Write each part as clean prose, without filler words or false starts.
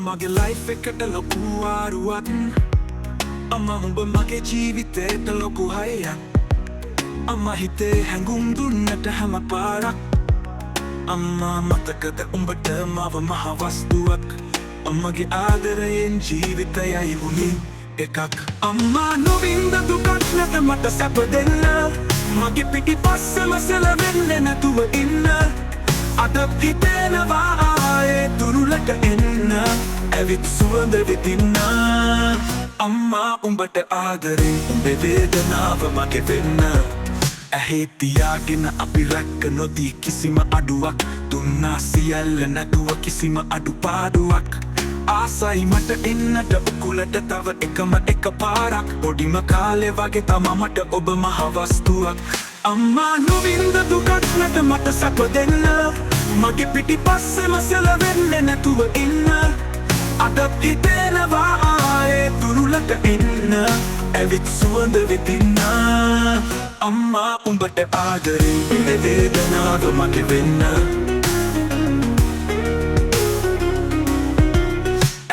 මගේ ලයිෆ් එකට ලොකු ආරුවක් අම්මා උඹ මගේ ජීවිතේට ලොකු හයියක් අම්මා හිතේ හැඟුම් දුන්නට හැම පාරක් අම්මා මතකද උඹට මව මහ වස්තුවක් අම්මගේ ආදරයෙන් ජීවිතයයි වුණේ එකක් අම්මා නොවින්ද දුකක් නැත මට සැප දෙන්න මගේ පිටිපස්සම සැලවෙන්නේ නැතුව ඉන්න අද හිතෙනවා ආයේ දුරුලට එන්න ඇවිත් සුවඳ විඳින්න අම්මා උඹට ආදරේ උඹේ වේදනාව මගේ වෙන්න ඇහි තියාගෙන අපි රැක නොදී කිසිම අඩුවක් දුන්නා සියල්ල නැතුව කිසිම අඩුපාඩුවක් ආසයි මට එන්නට උකුලට තව එකම එක පාරක් පොඩිම කාලේ වගේ තමා මට ඔබ මහ වස්තුවක් අම්මා නොවින්ද දුකක් නැත මට සැප දෙන්න මගේ පිටිපස්සෙම සැලවෙන්නේ නැතුව ඉන්න අද හිතෙනවා ආයේ දුරුලට එන්න ඇවිත් සුවඳ විඳින්න අම්මා උඹට ආදරේ උඹේ වේදනාව මගේ වෙන්න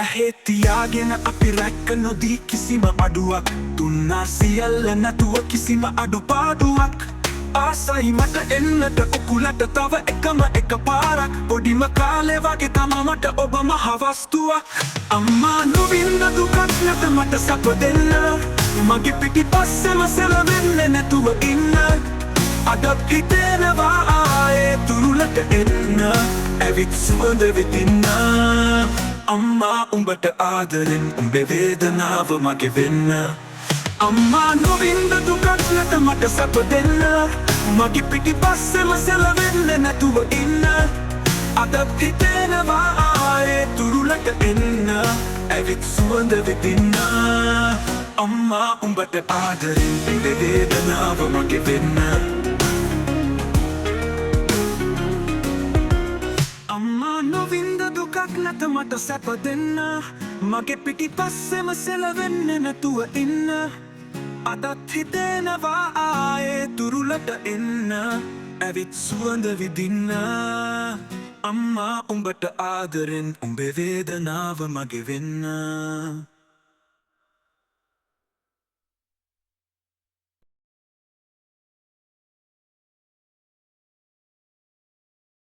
ඇහි තියාගෙන අපි රැක නොදී කිසිම අඩුවක් දුන්නා සියල්ල නැතුව කිසිම අඩුපාඩුවක් ආසයි මට එන්නට උකුලට තව එකම එක පාරක් පොඩිම කාලේ වගේ තමා මට ඔබ මහ වස්තුවක් අම්මා නොවින්ද දුකක් නැත මට සැප දෙන්න මගේ පිටිපස්සෙම සැලවෙන්නේ නැතුව ඉන්න අද හිතෙනවා ආයේ දුරුලට එන්න ඇවිත් සුවඳ විඳින්න අම්මා උඹට ආදරෙන් උඹේ වේදනාව මගේ වෙන්න අම්මා නොවින්ද දුකක් නැත මට සැප දෙන්න මගේ පිටිපස්සෙම සැලවෙන්නේ නැතුව ඉන්න අද හිතෙනවා ආයේ දුරුලට එන්න ඇවිත් සුවඳ විඳින්න අම්මා උඹට ආදරෙන් උඹේ වේදනාව මගේ වෙන්න අම්මා නොවින්ද දුකක් නැත මට සැප දෙන්න මගේ පිටිපස්සෙම සැලවෙන්නේ නැතුව ඉන්න අදත් හිතෙනවා ආයේ දුරුලට එන්න ඇවිත් සුවඳ විඳින්න අම්මා උඹට ආදරෙන් උඹේ වේදනාව මගේ වෙන්න